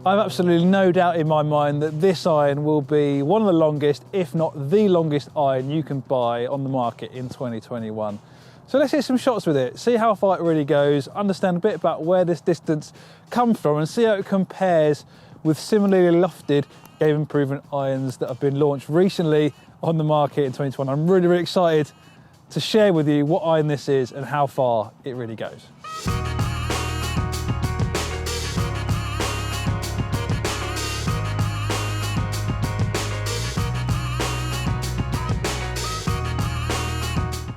I have absolutely no doubt in my mind that this iron will be one of the longest, if not the longest iron you can buy on the market in 2021. So let's hit some shots with it, see how far it really goes, understand a bit about where this distance comes from and see how it compares with similarly lofted game improvement irons that have been launched recently on the market in 2021. I'm really, really excited to share with you what iron this is and how far it really goes.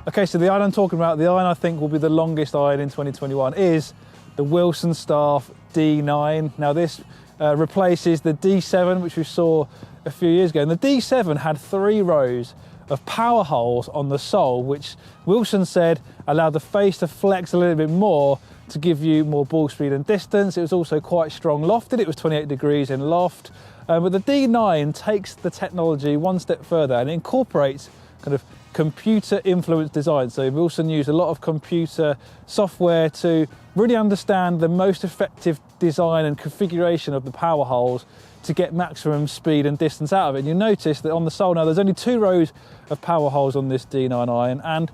Okay, so the iron I'm talking about, the iron I think will be the longest iron in 2021 is the Wilson Staff D9. Now this replaces the D7, which we saw a few years ago. And the D7 had 3 rows of power holes on the sole, which Wilson said allowed the face to flex a little bit more to give you more ball speed and distance. It was also quite strong lofted. It was 28 degrees in loft. But the D9 takes the technology one step further and incorporates kind of computer influenced design. So Wilson used a lot of computer software to really understand the most effective design and configuration of the power holes to get maximum speed and distance out of it. And you'll notice that on the sole now there's only 2 rows of power holes on this D9 iron, and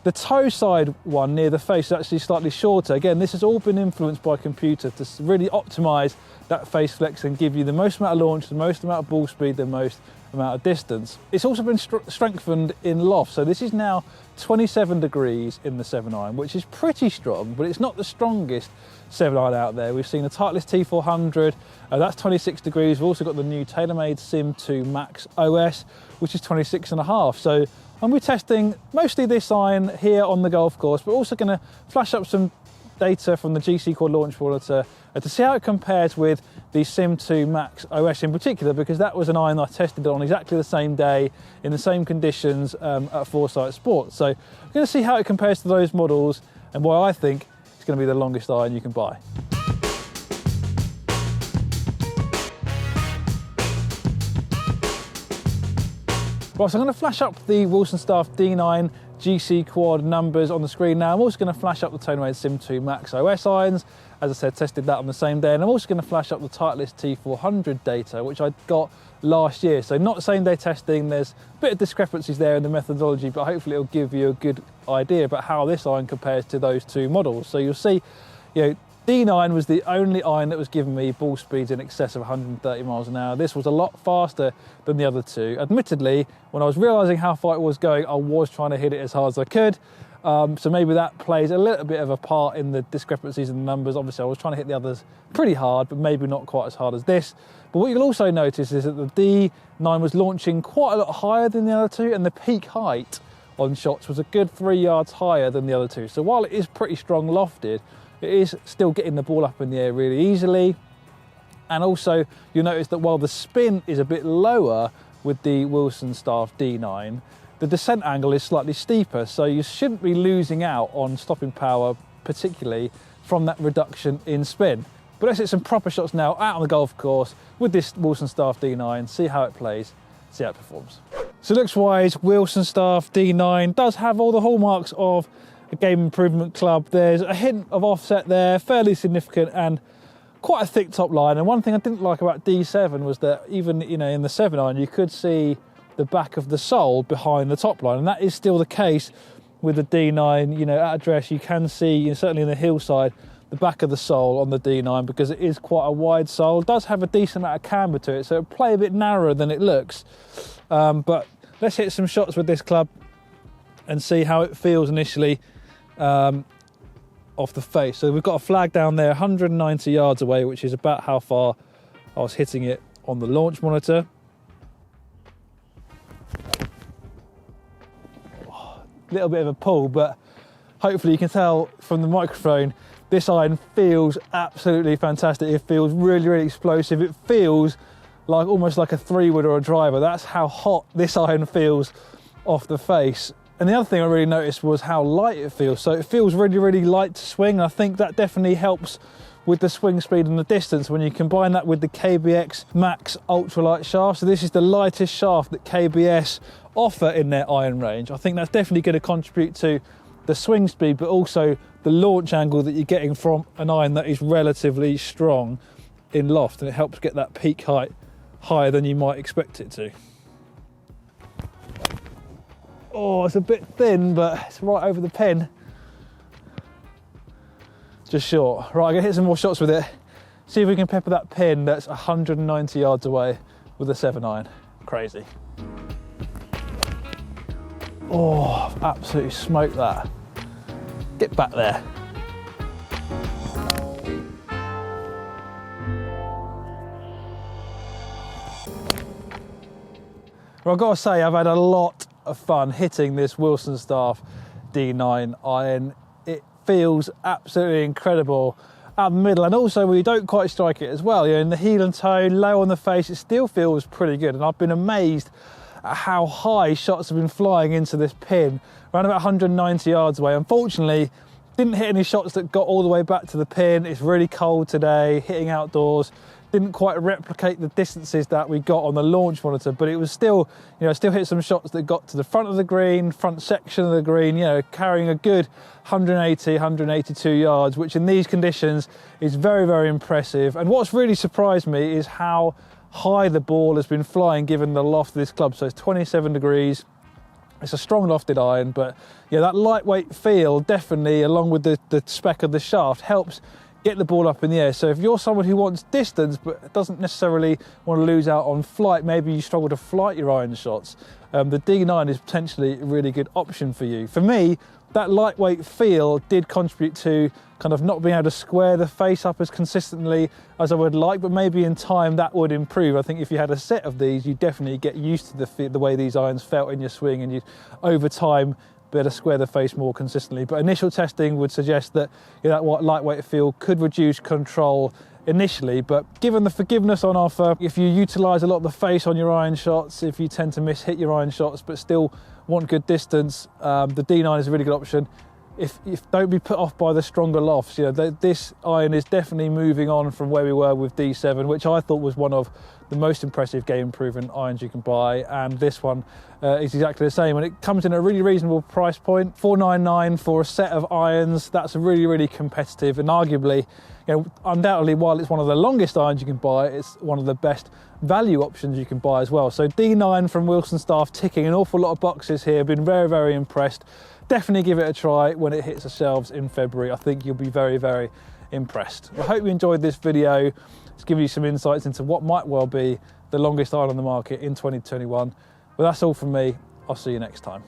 the toe side one near the face is actually slightly shorter. Again, this has all been influenced by computer to really optimize that face flex and give you the most amount of launch, the most amount of ball speed, the most amount of distance. It's also been strengthened in loft, so this is now 27 degrees in the 7 iron, which is pretty strong, but it's not the strongest 7 iron out there. We've seen a Titleist T400, that's 26 degrees. We've also got the new TaylorMade SIM2 Max OS, which is 26.5. So I'm be testing mostly this iron here on the golf course, but also going to flash up some data from the GC Quad launch monitor to see how it compares with the SIM2 Max OS in particular, because that was an iron I tested on exactly the same day in the same conditions at Foresight Sports. So I'm going to see how it compares to those models and why I think it's going to be the longest iron you can buy. Right, so I'm going to flash up the Wilson Staff D9 GC Quad numbers on the screen now. I'm also going to flash up the TaylorMade SIM2 Max OS irons. As I said, tested that on the same day. And I'm also going to flash up the Titleist T400 data, which I got last year. So not same day testing, there's a bit of discrepancies there in the methodology, but hopefully it'll give you a good idea about how this iron compares to those 2 models. So you'll see, D9 was the only iron that was giving me ball speeds in excess of 130 miles an hour. This was a lot faster than the other 2. Admittedly, when I was realizing how far it was going, I was trying to hit it as hard as I could. So maybe that plays a little bit of a part in the discrepancies in the numbers. Obviously, I was trying to hit the others pretty hard, but maybe not quite as hard as this. But what you'll also notice is that the D9 was launching quite a lot higher than the other 2, and the peak height on shots was a good 3 yards higher than the other 2. So while it is pretty strong lofted, it is still getting the ball up in the air really easily. And also you'll notice that while the spin is a bit lower with the Wilson Staff D9, the descent angle is slightly steeper, so you shouldn't be losing out on stopping power, particularly from that reduction in spin. But let's hit some proper shots now out on the golf course with this Wilson Staff D9, see how it plays, see how it performs. So looks wise, Wilson Staff D9 does have all the hallmarks of a game improvement club. There's a hint of offset there, fairly significant, and quite a thick top line. And one thing I didn't like about D7 was that even in the 7 iron you could see the back of the sole behind the top line, and that is still the case with the D9. At address you can see, certainly in the hillside, the back of the sole on the D9, because it is quite a wide sole. It does have a decent amount of camber to it, so it'll play a bit narrower than it looks. But let's hit some shots with this club and see how it feels initially off the face. So we've got a flag down there 190 yards away, which is about how far I was hitting it on the launch monitor. Little bit of a pull, but hopefully you can tell from the microphone this iron feels absolutely fantastic. It feels really, really explosive. It feels like almost like a 3-wood or a driver. That's how hot this iron feels off the face. And the other thing I really noticed was how light it feels. So it feels really, really light to swing. I think that definitely helps with the swing speed and the distance when you combine that with the KBX Max ultralight shaft. So this is the lightest shaft that KBS offer in their iron range. I think that's definitely going to contribute to the swing speed, but also the launch angle that you're getting from an iron that is relatively strong. in loft, and it helps get that peak height higher than you might expect it to. Oh, it's a bit thin, but it's right over the pin. Just short. Right, I'm gonna hit some more shots with it. See if we can pepper that pin that's 190 yards away with a 7-iron. Crazy. Oh, I've absolutely smoked that. Get back there. Well, I've got to say, I've had a lot of fun hitting this Wilson Staff D9 iron. It feels absolutely incredible out the middle, and also when you don't quite strike it as well, you know, in the heel and toe, low on the face, it still feels pretty good. And I've been amazed at how high shots have been flying into this pin, around about 190 yards away. Unfortunately, didn't hit any shots that got all the way back to the pin. It's really cold today, hitting outdoors. Didn't quite replicate the distances that we got on the launch monitor, but it was still, you know, still hit some shots that got to the front of the green, front section of the green, you know, carrying a good 180, 182 yards, which in these conditions is very, very impressive. And what's really surprised me is how high the ball has been flying given the loft of this club. So it's 27 degrees. It's a strong lofted iron, but yeah, that lightweight feel definitely, along with the spec of the shaft, helps get the ball up in the air. So if you're someone who wants distance but doesn't necessarily want to lose out on flight, maybe you struggle to flight your iron shots, the D9 is potentially a really good option for you. For me, that lightweight feel did contribute to kind of not being able to square the face up as consistently as I would like, but maybe in time that would improve. I think if you had a set of these, you definitely get used to the way these irons felt in your swing, and you'd over time be able to square the face more consistently. But initial testing would suggest that, you know, that lightweight feel could reduce control initially, but given the forgiveness on offer, if you utilise a lot of the face on your iron shots, if you tend to hit your iron shots but still want good distance, the D9 is a really good option. If don't be put off by the stronger lofts. You know, this iron is definitely moving on from where we were with D7, which I thought was one of the most impressive game improvement irons you can buy, and this one is exactly the same, and it comes in a really reasonable price point, $499 for a set of irons. That's really, really competitive, and arguably, you know, undoubtedly, while it's one of the longest irons you can buy, it's one of the best value options you can buy as well. So D9 from Wilson Staff, ticking an awful lot of boxes here. Been very, very impressed. Definitely give it a try when it hits the shelves in February. I think you'll be very, very impressed. I hope you enjoyed this video. It's given you some insights into what might well be the longest iron on the market in 2021. But that's all from me. I'll see you next time.